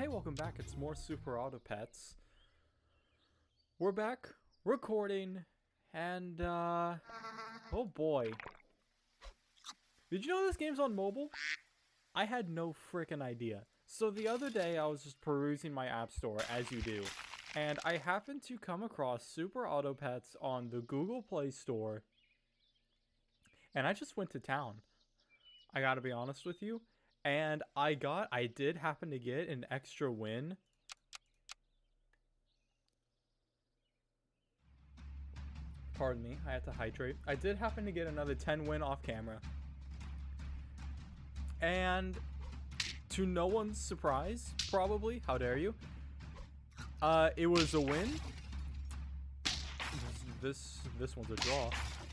Hey, welcome back. It's more Super Auto Pets. We're back recording, and oh boy. Did you know this game's on mobile? I had no freaking idea. So the other day I was just perusing my app store, as you do, and I happened to come across Super Auto Pets on the Google Play Store, and I just went to town. I gotta be honest with you. And I did happen to get an extra win. Pardon me, I had to hydrate. I did happen to get another 10 win off camera. And to no one's surprise, probably, how dare you, it was a win. This one's a draw.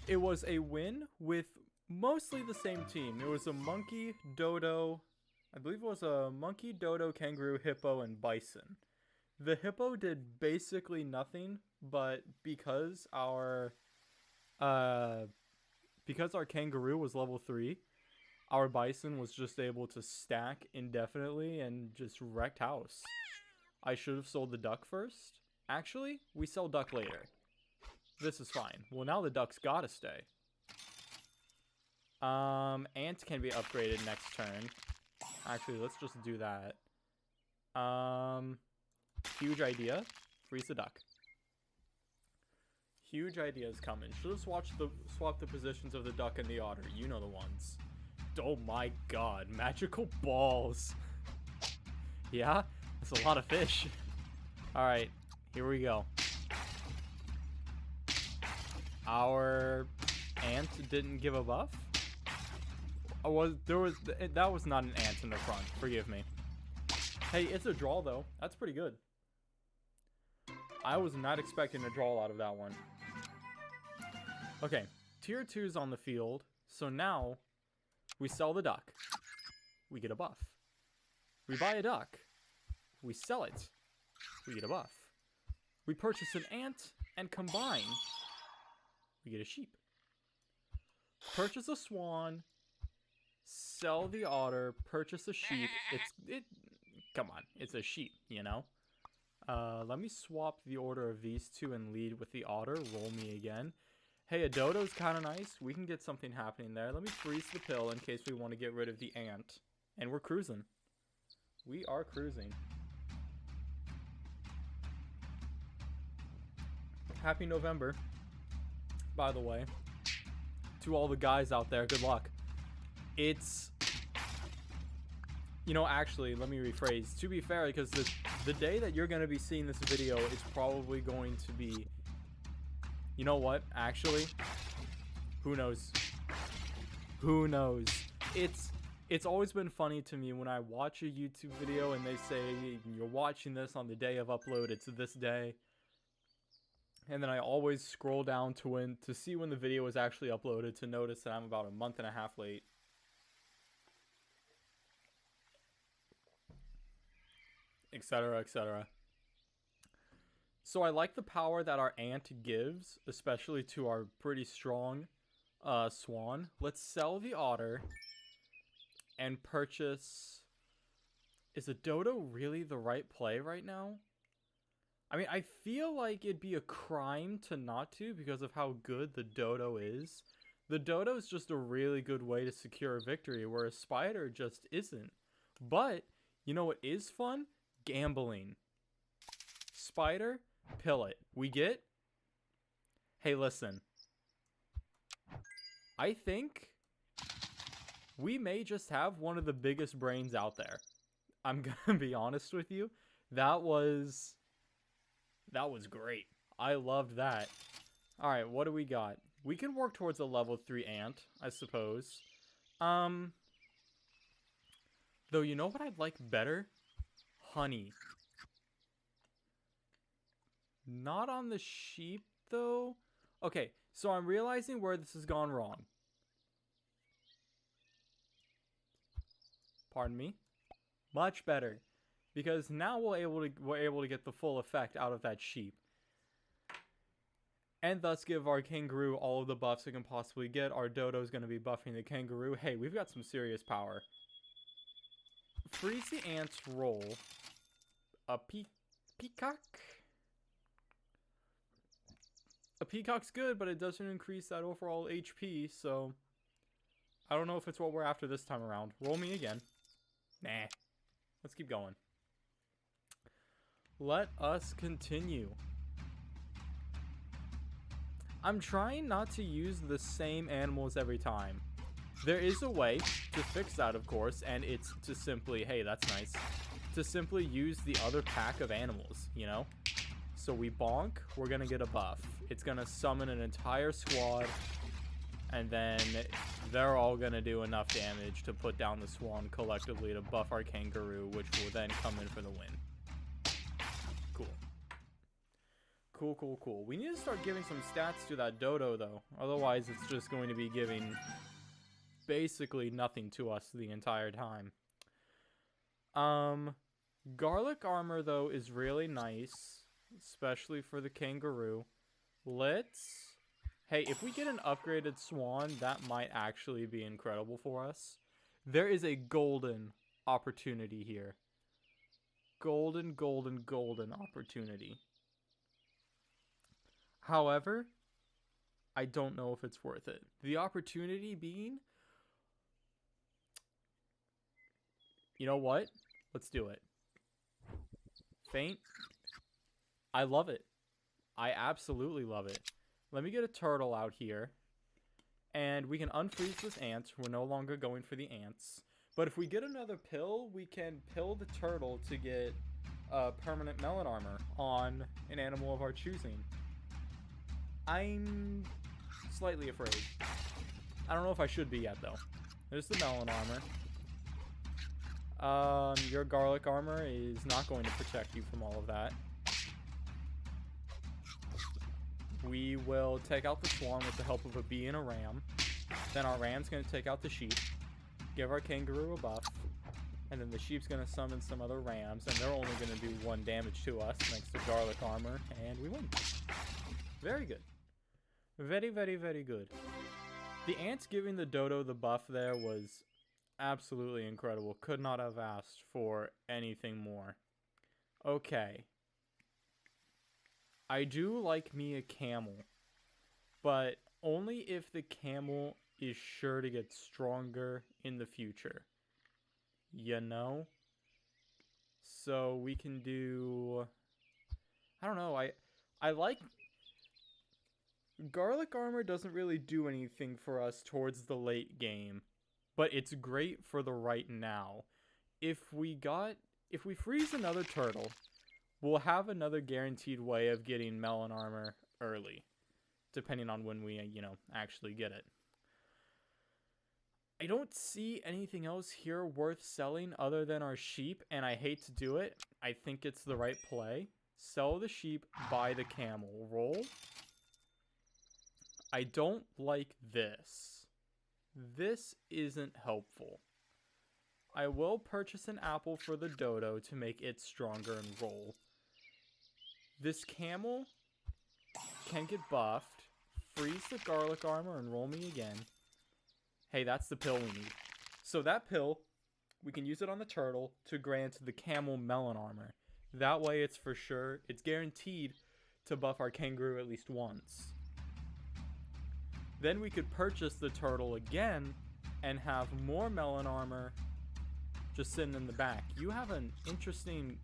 It was a win with mostly the same team. It was a monkey, dodo, I believe it was a monkey, dodo, kangaroo, hippo, and bison. The hippo did basically nothing, but because our kangaroo was level 3, our bison was just able to stack indefinitely and just wrecked house. I should have sold the duck first. Actually, we sell duck later. This is fine. Well, now the duck's gotta stay. Ant can be upgraded next turn. Actually, let's just do that. Huge idea. Freeze the duck. Huge ideas coming. Should have swapped the positions of the duck and the otter. You know the ones. Oh my god, magical balls. Yeah, that's a lot of fish. Alright, here we go. Our ant didn't give a buff? That was not an ant in the front. Forgive me. Hey, it's a draw though. That's pretty good. I was not expecting a draw out of that one. Okay, tier 2's on the field. So now we sell the duck. We get a buff. We buy a duck. We sell it. We get a buff. We purchase an ant and combine. We get a sheep. Purchase a swan. Sell the otter. Purchase a sheep. Come on, it's a sheep, you know? Let me swap the order of these two and lead with the otter. Roll me again. Hey, a dodo's kind of nice. We can get something happening there. Let me freeze the pill in case we want to get rid of the ant. And we're cruising. We are cruising. Happy November, by the way. To all the guys out there, good luck. It's... You know, actually, let me rephrase. To be fair, because the day that you're going to be seeing this video is probably going to be... You know what? Actually, who knows? Who knows? It's always been funny to me when I watch a YouTube video and they say, you're watching this on the day of upload, it's this day. And then I always scroll down to see when the video is actually uploaded to notice that I'm about a month and a half late. Etc, etc. So I like the power that our ant gives, especially to our pretty strong swan. Let's sell the otter and purchase... Is a dodo really the right play right now? I mean, I feel like it'd be a crime to not to because of how good the dodo is. The dodo is just a really good way to secure a victory, where a spider just isn't. But, you know what is fun? Gambling. Spider... Pill it. We get? Hey, listen. I think we may just have one of the biggest brains out there. I'm gonna be honest with you. That was great. I loved that. Alright, what do we got? We can work towards a level 3 ant, I suppose. Though, you know what I'd like better? Honey. Not on the sheep, though. Okay, so I'm realizing where this has gone wrong. Pardon me. Much better. Because now we're able to get the full effect out of that sheep. And thus give our kangaroo all of the buffs it can possibly get. Our dodo's going to be buffing the kangaroo. Hey, we've got some serious power. Freeze the ant's roll. A peacock? A peacock's good, but it doesn't increase that overall HP, so I don't know if it's what we're after this time around. Roll me again. Nah. Let's keep going. Let us continue. I'm trying not to use the same animals every time. There is a way to fix that, of course, and it's to simply, hey, that's nice, to simply use the other pack of animals, you know? So we bonk, we're gonna get a buff. It's gonna summon an entire squad, and then they're all gonna do enough damage to put down the swan collectively to buff our kangaroo, which will then come in for the win. Cool. Cool. We need to start giving some stats to that dodo, though. Otherwise, it's just going to be giving basically nothing to us the entire time. Garlic armor, though, is really nice, especially for the kangaroo. Hey, if we get an upgraded swan, that might actually be incredible for us. There is a golden opportunity here. Golden opportunity. However, I don't know if it's worth it. The opportunity being, you know what? Let's do it. Faint. I love it. I absolutely love it. Let me get a turtle out here. And we can unfreeze this ant. We're no longer going for the ants. But if we get another pill, we can pill the turtle to get permanent melon armor on an animal of our choosing. I'm slightly afraid. I don't know if I should be yet, though. There's the melon armor. Your garlic armor is not going to protect you from all of that. We will take out the swan with the help of a bee and a ram. Then our ram's going to take out the sheep. Give our kangaroo a buff. And then the sheep's going to summon some other rams. And they're only going to do 1 damage to us thanks to garlic armor. And we win. Very good. Very good. The ants giving the dodo the buff there was absolutely incredible. Could not have asked for anything more. Okay. I do like me a camel, but only if the camel is sure to get stronger in the future. You know? So we can do, I don't know, I like, garlic armor doesn't really do anything for us towards the late game, but it's great for the right now. If we freeze another turtle, we'll have another guaranteed way of getting melon armor early, depending on when we, actually get it. I don't see anything else here worth selling other than our sheep, and I hate to do it. I think it's the right play. Sell the sheep, buy the camel. Roll. I don't like this. This isn't helpful. I will purchase an apple for the dodo to make it stronger and roll. This camel can get buffed. Freeze the garlic armor and roll me again. Hey, that's the pill we need. So that pill, we can use it on the turtle to grant the camel melon armor. That way it's for sure, it's guaranteed to buff our kangaroo at least once. Then we could purchase the turtle again and have more melon armor just sitting in the back. You have an interesting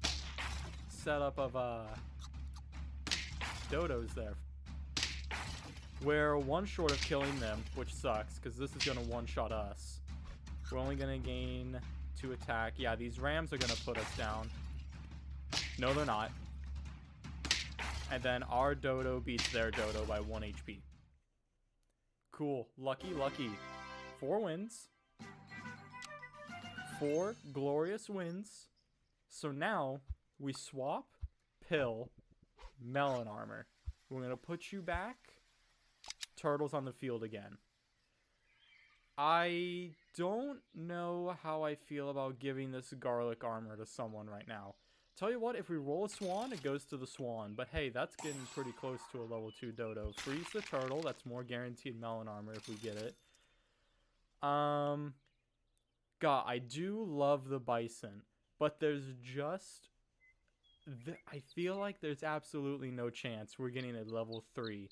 setup of dodos there. We're one short of killing them, which sucks, because this is going to one-shot us. We're only going to gain 2 attack. Yeah, these rams are going to put us down. No, they're not. And then our dodo beats their dodo by 1 HP. Cool. Lucky. 4 wins. 4 glorious wins. So now, we swap, pill, melon armor. We're going to put you back. Turtles on the field again. I don't know how I feel about giving this garlic armor to someone right now. Tell you what, if we roll a swan, it goes to the swan. But hey, that's getting pretty close to a level 2 dodo. Freeze the turtle. That's more guaranteed melon armor if we get it. God, I do love the bison. But there's just I feel like there's absolutely no chance we're getting a level 3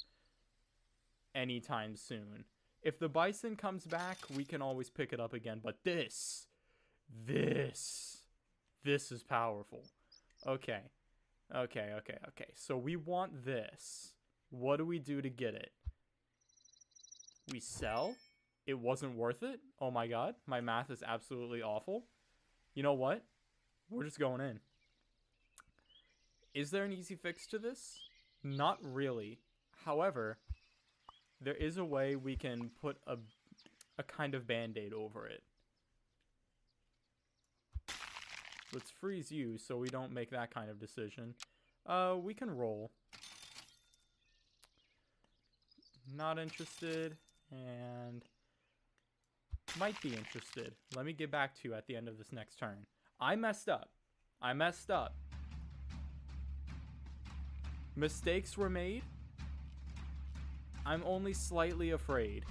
anytime soon. If the bison comes back, we can always pick it up again. But this is powerful. Okay. So we want this. What do we do to get it? We sell? It wasn't worth it? Oh my god. My math is absolutely awful. You know what? We're just going in. Is there an easy fix to this? Not really. However, there is a way we can put a kind of band-aid over it. Let's freeze you so we don't make that kind of decision. We can roll. Not interested, and might be interested. Let me get back to you at the end of this next turn. I messed up. Mistakes were made. I'm only slightly afraid.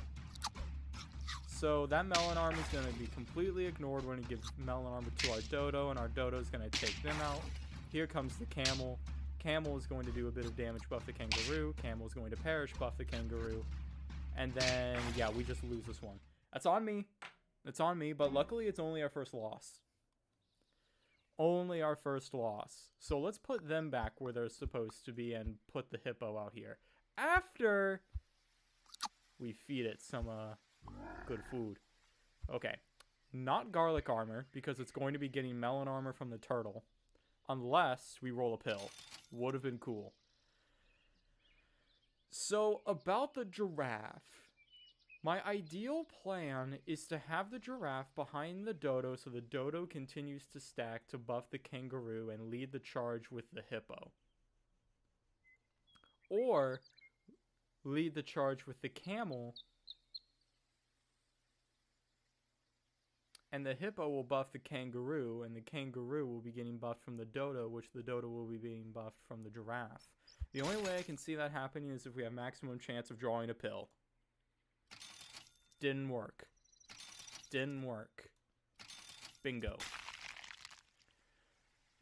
So that melon arm is going to be completely ignored when it gives melon armor to our dodo, and our dodo is going to take them out. Here comes the camel. Camel is going to do a bit of damage, buff the kangaroo. Camel is going to perish, buff the kangaroo. And then, yeah, we just lose this one. That's on me. It's on me, but luckily it's only our first loss. Only our first loss. So let's put them back where they're supposed to be and put the hippo out here. After we feed it some good food. Okay. Not garlic armor, because it's going to be getting melon armor from the turtle. Unless we roll a pill. Would have been cool. So, about the giraffe. My ideal plan is to have the giraffe behind the dodo so the dodo continues to stack to buff the kangaroo and lead the charge with the hippo. Or lead the charge with the camel and the hippo will buff the kangaroo, and the kangaroo will be getting buffed from the dodo, which the dodo will be being buffed from the giraffe. The only way I can see that happening is if we have maximum chance of drawing a pill. Didn't work. Didn't work. Bingo.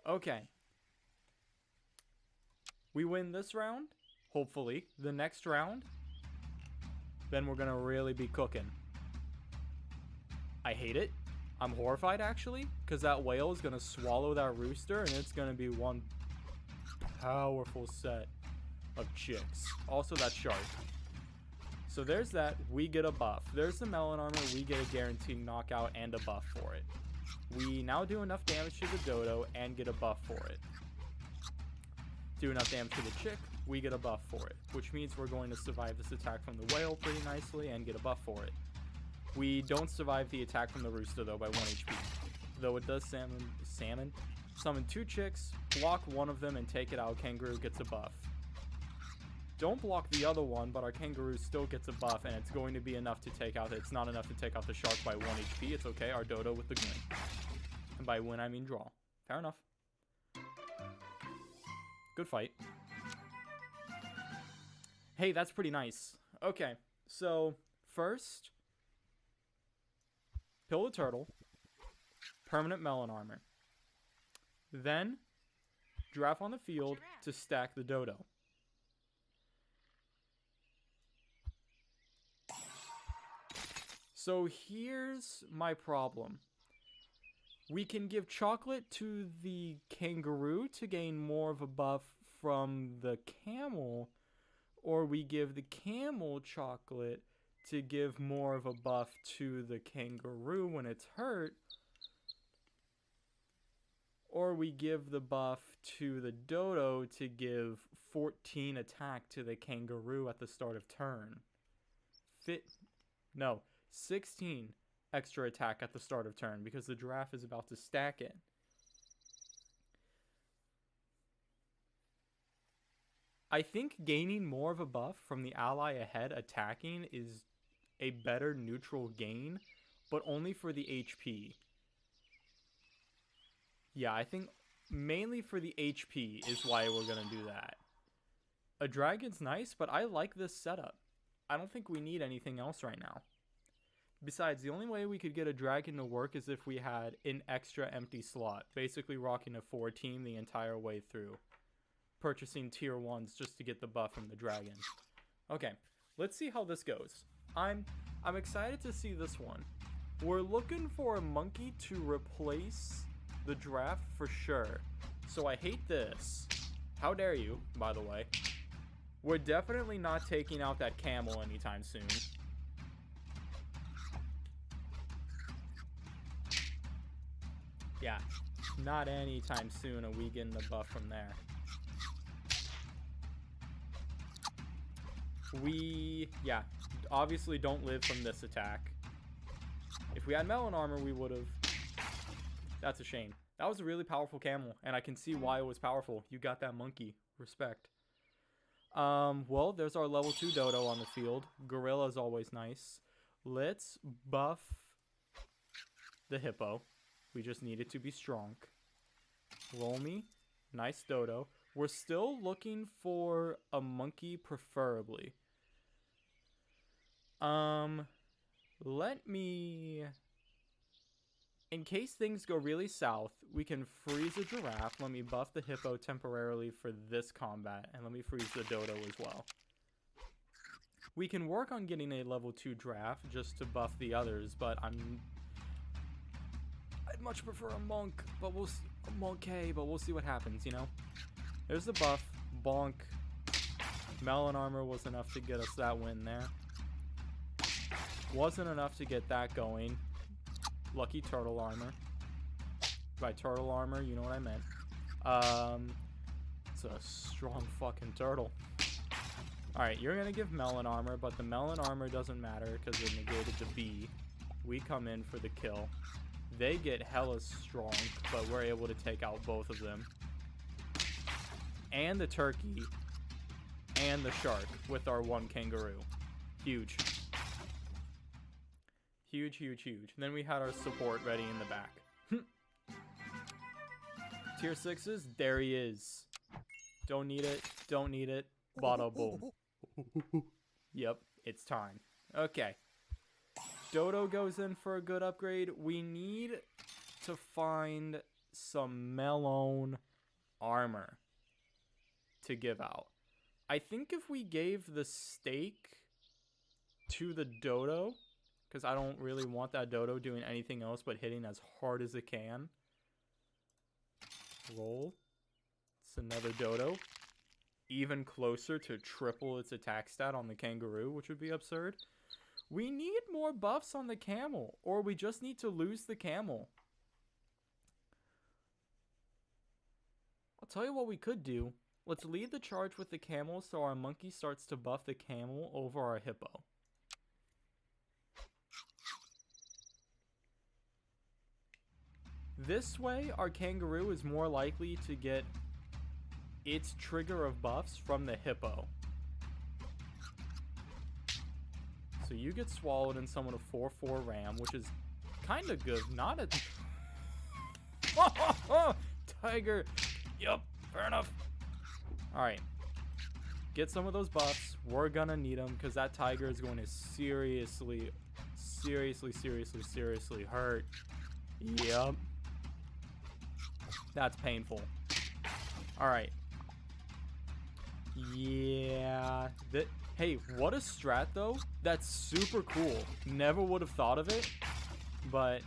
Okay. We win this round, hopefully. The next round, then we're gonna really be cooking. I hate it. I'm horrified, actually, because that whale is gonna swallow that rooster, and it's gonna be one powerful set of chicks. Also, that shark. So there's that. We get a buff. There's the melon armor. We get a guaranteed knockout and a buff for it. We now do enough damage to the dodo and get a buff for it. Do enough damage to the chick. We get a buff for it, which means we're going to survive this attack from the whale pretty nicely and get a buff for it. We don't survive the attack from the rooster, though, by 1 HP. Though it does summon 2 chicks, block one of them, and take it out. Kangaroo gets a buff. Don't block the other one, but our kangaroo still gets a buff, and it's going to be enough to take out. It's not enough to take out the shark by 1 HP. It's okay. Our dodo with the win. And by win, I mean draw. Fair enough. Good fight. Hey, that's pretty nice. Okay, so first, pill the turtle, permanent melon armor. Then, giraffe on the field to stack the dodo. So here's my problem. We can give chocolate to the kangaroo to gain more of a buff from the camel, or we give the camel chocolate to give more of a buff to the kangaroo when it's hurt, or we give the buff to the dodo to give 14 attack to the kangaroo at the start of turn. 16 extra attack at the start of turn because the giraffe is about to stack it. I think gaining more of a buff from the ally ahead attacking is a better neutral gain, but only for the HP. Yeah, I think mainly for the HP is why we're going to do that. A dragon's nice, but I like this setup. I don't think we need anything else right now. Besides, the only way we could get a dragon to work is if we had an extra empty slot. Basically rocking a 4 team the entire way through. Purchasing tier 1s just to get the buff from the dragon. Okay, let's see how this goes. I'm excited to see this one. We're looking for a monkey to replace the draft for sure. So I hate this. How dare you, by the way. We're definitely not taking out that camel anytime soon. Yeah, not anytime soon are we getting the buff from there. We, yeah, obviously don't live from this attack. If we had melon armor, we would have. That's a shame. That was a really powerful camel, and I can see why it was powerful. You got that monkey. Respect. Well, there's our level 2 dodo on the field. Gorilla's always nice. Let's buff the hippo. We just need it to be strong. Roll me. Nice dodo. We're still looking for a monkey, preferably. Let me... In case things go really south, we can freeze a giraffe. Let me buff the hippo temporarily for this combat. And let me freeze the dodo as well. We can work on getting a level 2 draft just to buff the others, but I'd much prefer a monk, but we'll see what happens, you know? There's the buff. Bonk. Melon armor was enough to get us that win there. Wasn't enough to get that going. Lucky turtle armor. By turtle armor, you know what I meant. It's a strong fucking turtle. Alright, you're gonna give melon armor, but the melon armor doesn't matter because it negated the B. We come in for the kill. They get hella strong, but we're able to take out both of them. And the turkey. And the shark with our 1 kangaroo. Huge. Huge, huge, huge. And then we had our support ready in the back. Tier 6s, there he is. Don't need it, don't need it. Bada boom. Yep, it's time. Okay. Dodo goes in for a good upgrade. We need to find some melon armor to give out. I think if we gave the steak to the dodo, because I don't really want that dodo doing anything else but hitting as hard as it can. Roll. It's another dodo. Even closer to triple its attack stat on the kangaroo, which would be absurd. We need more buffs on the camel, or we just need to lose the camel. I'll tell you what we could do. Let's lead the charge with the camel so our monkey starts to buff the camel over our hippo. This way, our kangaroo is more likely to get its trigger of buffs from the hippo. So you get swallowed and summon a 4/4 ram, which is kind of good. Not a... Tiger! Yup, fair enough. Alright. Get some of those buffs. We're gonna need them because that tiger is going to seriously hurt. Yup. That's painful. Alright. Yeah. Hey, what a strat, though. That's super cool. Never would have thought of it. But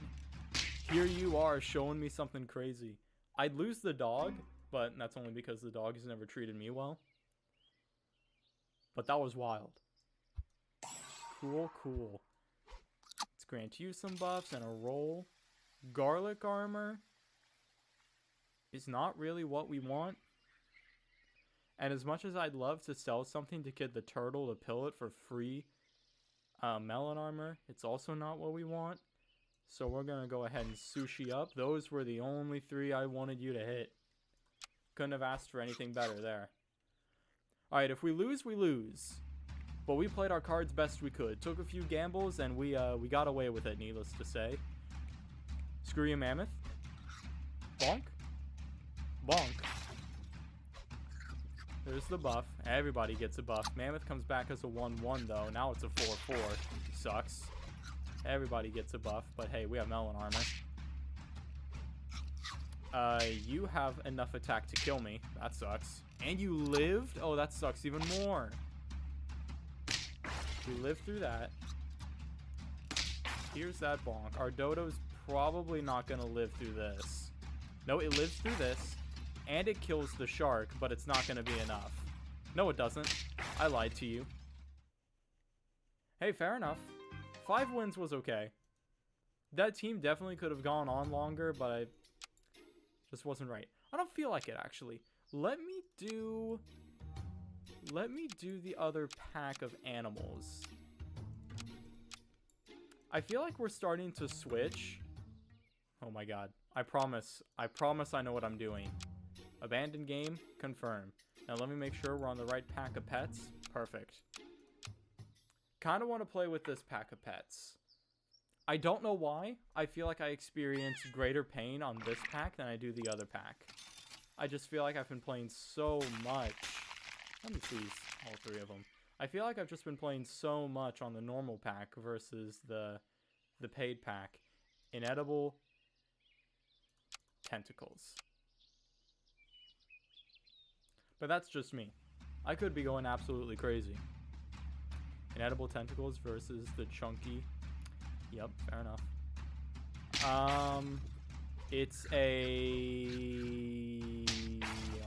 here you are showing me something crazy. I'd lose the dog, but that's only because the dog has never treated me well. But that was wild. Cool, cool. Let's grant you some buffs and a roll. Garlic armor is not really what we want. And as much as I'd love to sell something to get the turtle to pill it for free melon armor, it's also not what we want. So we're going to go ahead and sushi up. Those were the only 3 I wanted you to hit. Couldn't have asked for anything better there. Alright, if we lose, we lose. But we played our cards best we could. Took a few gambles and we got away with it, needless to say. Screw you, Mammoth. Bonk. Bonk. There's the buff. Everybody gets a buff. Mammoth comes back as a 1/1 though. Now it's a 4/4. Sucks. Everybody gets a buff, but hey, we have melon armor. You have enough attack to kill me. That sucks. And you lived? Oh, that sucks even more. We lived through that. Here's that bonk. Our Dodo's probably not gonna live through this. No, it lives through this. And it kills the shark, but it's not gonna be enough. No, it doesn't. I lied to you. Hey, fair enough. 5 wins was okay. That team definitely could have gone on longer, but I just wasn't right. I don't feel like it, actually. Let me do the other pack of animals. I feel like we're starting to switch. Oh my god. I promise I know what I'm doing. Abandoned game, confirm. Now let me make sure we're on the right pack of pets. Perfect. Kind of want to play with this pack of pets. I don't know why. I feel like I experience greater pain on this pack than I do the other pack. I just feel like I've been playing so much. Let me see all 3 of them. I feel like I've just been playing so much on the normal pack versus the paid pack. Inedible tentacles. But that's just me. I could be going absolutely crazy. Inedible tentacles versus the chunky. Yep, fair enough. It's a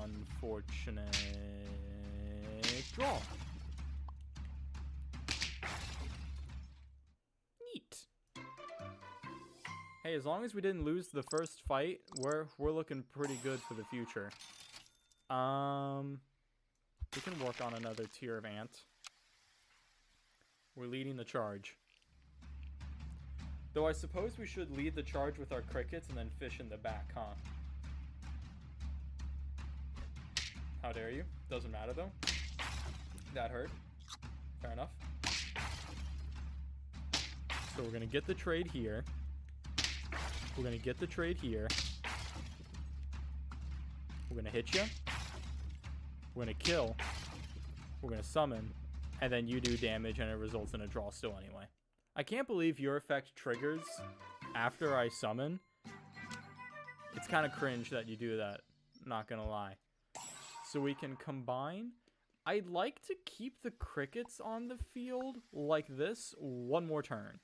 unfortunate draw. Neat. Hey, as long as we didn't lose the first fight, we're looking pretty good for the future. We can work on another tier of ant. We're leading the charge. Though I suppose we should lead the charge with our crickets and then fish in the back, huh? How dare you? Doesn't matter though. That hurt. Fair enough. So we're gonna get the trade here. We're gonna get the trade here. We're gonna hit you. We're gonna kill. We're gonna summon. And then you do damage and it results in a draw still anyway. I can't believe your effect triggers after I summon. It's kind of cringe that you do that. Not gonna lie. So we can combine. I'd like to keep the crickets on the field like this one more turn.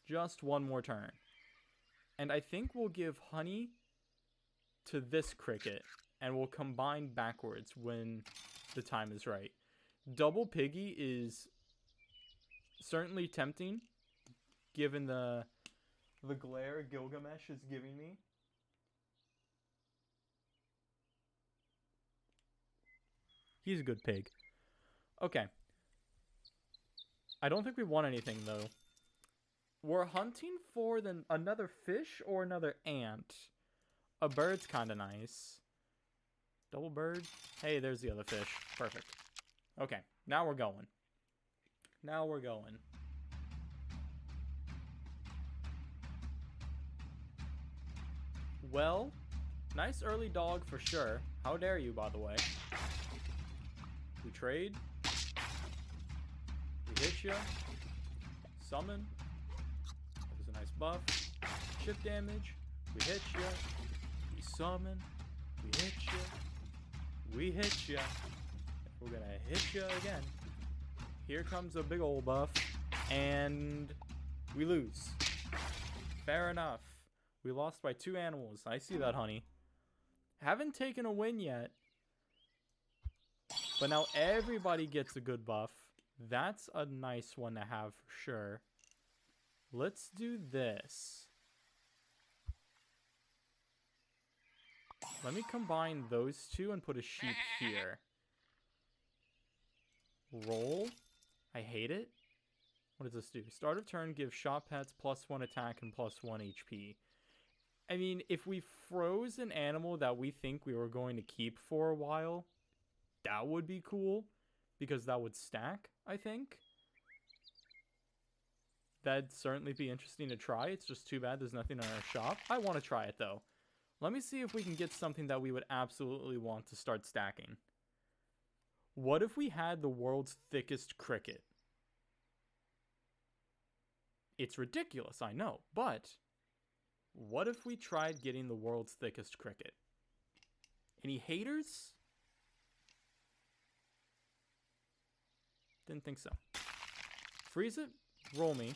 Just one more turn. And I think we'll give honey to this cricket. And we'll combine backwards when the time is right. Double Piggy is certainly tempting, given the glare Gilgamesh is giving me. He's a good pig. Okay. I don't think we want anything, though. We're hunting for another fish or another ant. A bird's kind of nice. Double bird. Hey, there's the other fish. Perfect. Okay, now we're going. Now we're going. Well, nice early dog for sure. How dare you, by the way. We trade. We hit you. Summon. That was a nice buff. Chip damage. We hit you. We summon. We hit you. We hit you. We're gonna hit you again. Here comes a big old buff. And we lose. Fair enough. We lost by 2 animals. I see that, honey. Haven't taken a win yet. But now everybody gets a good buff. That's a nice one to have for sure. Let's do this. Let me combine those 2 and put a sheep here. Roll. I hate it. What does this do? Start of turn, give shop pets +1 attack and +1 HP. I mean, if we froze an animal that we think we were going to keep for a while, that would be cool. Because that would stack, I think. That'd certainly be interesting to try. It's just too bad there's nothing in our shop. I want to try it, though. Let me see if we can get something that we would absolutely want to start stacking. What if we had the world's thickest cricket? It's ridiculous, I know, but what if we tried getting the world's thickest cricket? Any haters? Didn't think so. Freeze it, roll me.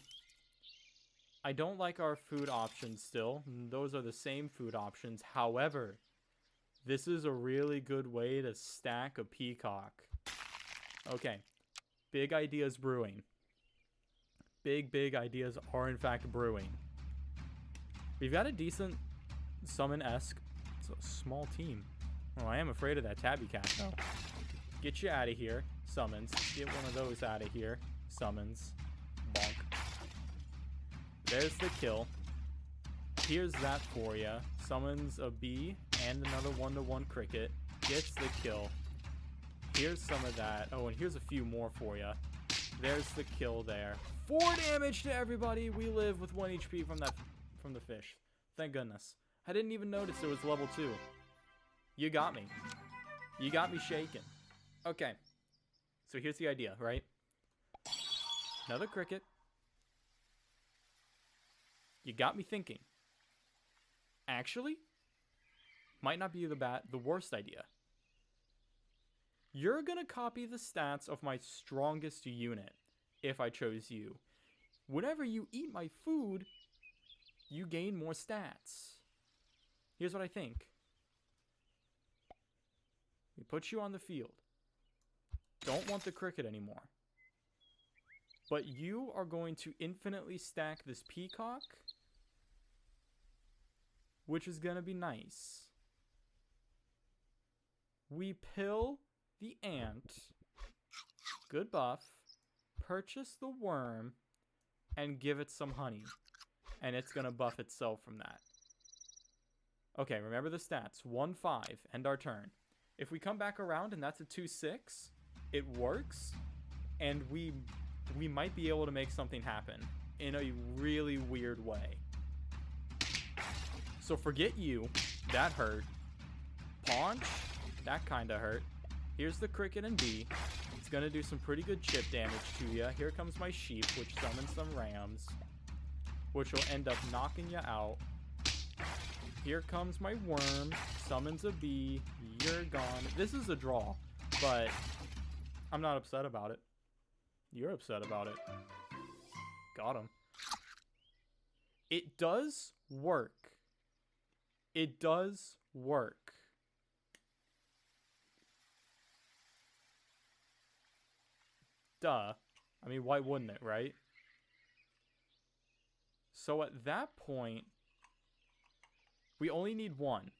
I don't like our food options still. Those are the same food options. However, this is a really good way to stack a peacock. Okay. Big ideas brewing. Big ideas are in fact brewing. We've got a decent summon-esque. It's a small team. Oh, I am afraid of that tabby cat though. Get you out of here. Summons. Get one of those out of here. Summons. Bonk. There's the kill. Here's that for ya. Summons a bee and another 1-to-1 cricket. Gets the kill. Here's some of that. Oh, and here's a few more for ya. There's the kill there. 4 damage to everybody. We live with 1 HP from the fish. Thank goodness. I didn't even notice it was level 2. You got me. You got me shaken. Okay. So here's the idea, right? Another cricket. You got me thinking. Actually, might not be the worst idea. You're gonna copy the stats of my strongest unit, if I chose you. Whenever you eat my food, you gain more stats. Here's what I think. We put you on the field. Don't want the cricket anymore. But you are going to infinitely stack this peacock, which is gonna be nice. We pill the ant, good buff, purchase the worm, and give it some honey. And it's gonna buff itself from that. Okay, remember the stats. 1-5, end our turn. If we come back around and that's a 2-6, it works, and we might be able to make something happen in a really weird way. So forget you, that hurt. Paunch, that kinda hurt. Here's the cricket and bee. It's gonna do some pretty good chip damage to you. Here comes my sheep, which summons some rams, which will end up knocking you out. Here comes my worm, summons a bee. You're gone. This is a draw, but I'm not upset about it. You're upset about it. Got him. It does work. It does work. Duh. I mean, why wouldn't it, right? So at that point, we only need one.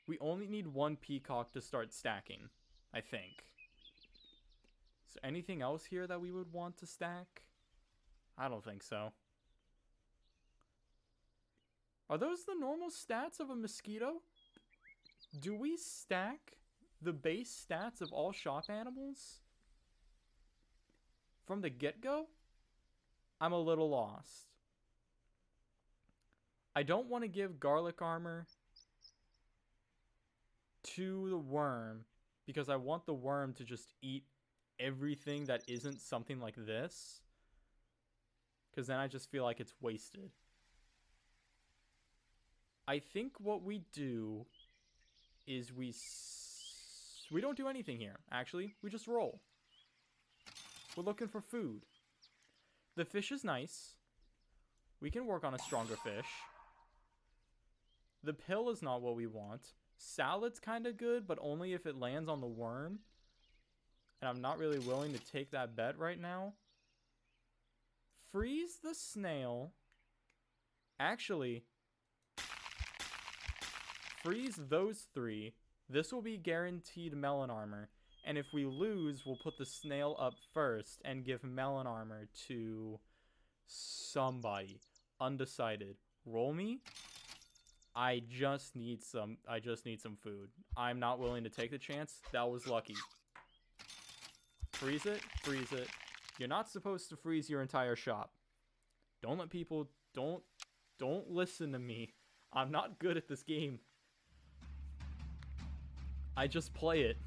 We only need one peacock to start stacking, I think. So anything else here that we would want to stack? I don't think so. Are those the normal stats of a mosquito? Do we stack the base stats of all shop animals from the get-go? I'm a little lost. I don't want to give garlic armor to the worm because I want the worm to just eat everything that isn't something like this, because then I just feel like it's wasted. I think what we do is we don't do anything here, actually. We just roll. We're looking for food. The fish is nice. We can work on a stronger fish. The pill is not what we want. Salad's kind of good, but only if it lands on the worm. And I'm not really willing to take that bet right now. Freeze the snail. Actually, freeze those 3. This will be guaranteed melon armor. And if we lose, we'll put the snail up first and give melon armor to somebody. Undecided. Roll me. I just need some food. I'm not willing to take the chance. That was lucky. Freeze it. Freeze it. You're not supposed to freeze your entire shop. Don't let people... Don't listen to me. I'm not good at this game. I just play it.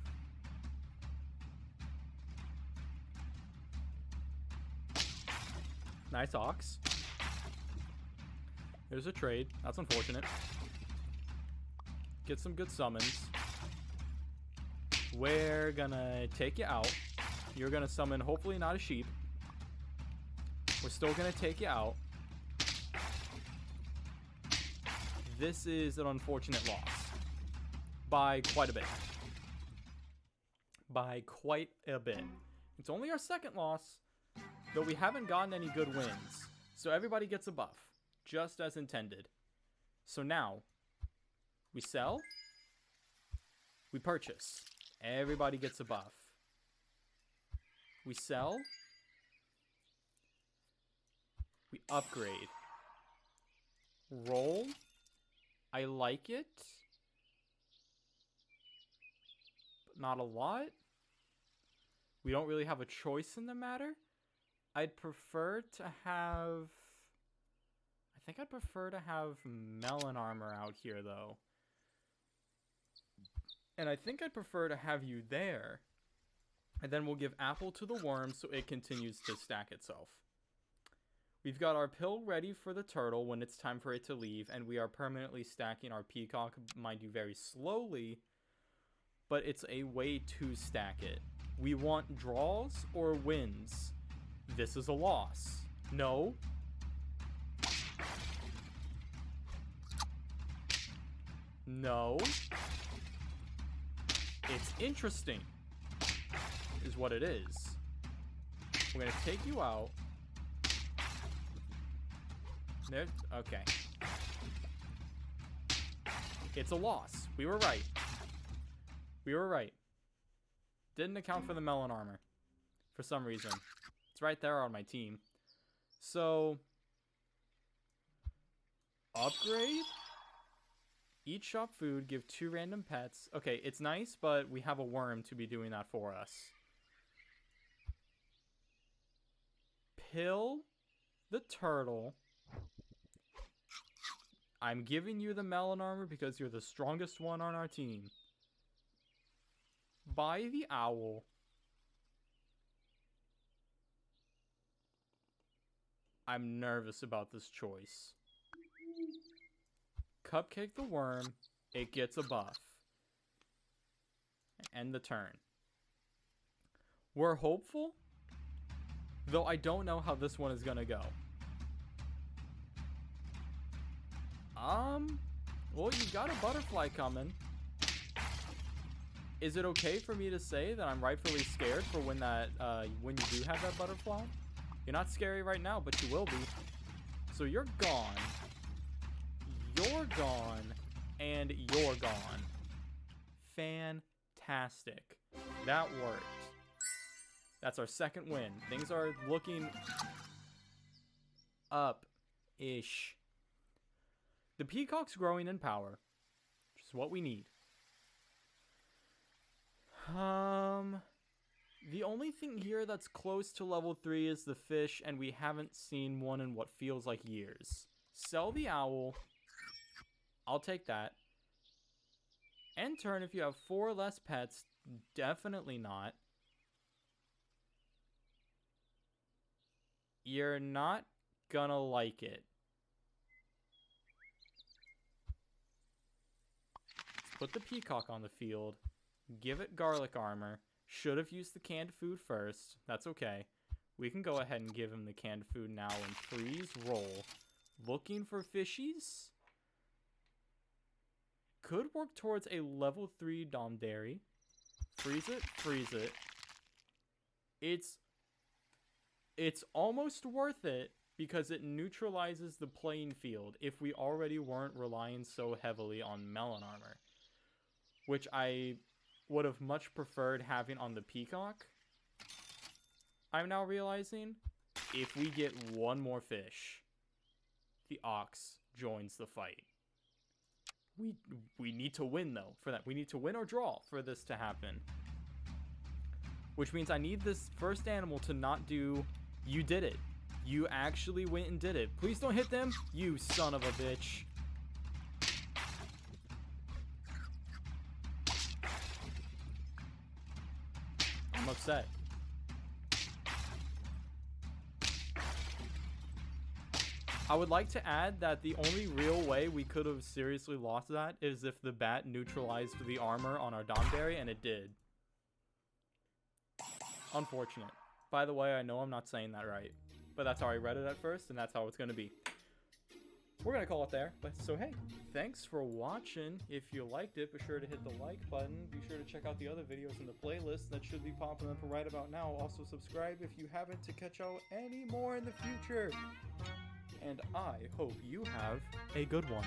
Nice ox. Here's a trade. That's unfortunate. Get some good summons. We're gonna take you out. You're gonna summon, hopefully not a sheep. We're still gonna take you out. This is an unfortunate loss. By quite a bit. By quite a bit. It's only our second loss, though we haven't gotten any good wins. So everybody gets a buff, just as intended. So now, we sell, we purchase. Everybody gets a buff. We sell, we upgrade. Roll, I like it, but not a lot. We don't really have a choice in the matter. I'd prefer to have... I think I'd prefer to have Melon Armor out here, though. And I think I'd prefer to have you there. And then we'll give Apple to the worm so it continues to stack itself. We've got our pill ready for the turtle when it's time for it to leave. And we are permanently stacking our peacock, mind you, very slowly. But it's a way to stack it. We want draws or wins. This is a loss. No. No. It's interesting, is what it is. We're gonna take you out. There, okay. It's a loss. We were right. We were right. Didn't account for the melon armor for some reason. It's right there on my team. So, upgrade. Eat shop food, give 2 random pets. Okay, it's nice, but we have a worm to be doing that for us. Pill the turtle. I'm giving you the melon armor because you're the strongest one on our team. Buy the owl. I'm nervous about this choice. Cupcake the worm. It gets a buff. End the turn. We're hopeful, though I don't know how this one is gonna go. Well, you got a butterfly coming. Is it okay for me to say that I'm rightfully scared for when when you do have that butterfly? You're not scary right now, but you will be. So you're gone. You're gone. And you're gone. Fantastic. That worked. That's our second win. Things are looking up-ish. The peacock's growing in power, which is what we need. The only thing here that's close to level 3 is the fish, and we haven't seen one in what feels like years. Sell the owl. I'll take that. End turn if you have 4 less pets. Definitely not. You're not gonna like it. Let's put the peacock on the field. Give it garlic armor. Should have used the canned food first. That's okay. We can go ahead and give him the canned food now and freeze roll. Looking for fishies? Could work towards a level 3 Domdairy. Freeze it, freeze it. It's almost worth it because it neutralizes the playing field if we already weren't relying so heavily on melon armor. Which I would have much preferred having on the peacock. I'm now realizing if we get one more fish, the ox joins the fight. We need to win though for that. We need to win or draw for this to happen. Which means I need this first animal to not do, you did it. You actually went and did it. Please don't hit them, you son of a bitch. I'm upset. I would like to add that the only real way we could have seriously lost that is if the bat neutralized the armor on our Donberry, and it did. Unfortunate. By the way, I know I'm not saying that right, but that's how I read it at first, and that's how it's going to be. We're going to call it there. But so, hey, thanks for watching. If you liked it, be sure to hit the like button. Be sure to check out the other videos in the playlist that should be popping up right about now. Also, subscribe if you haven't to catch out any more in the future. And I hope you have a good one.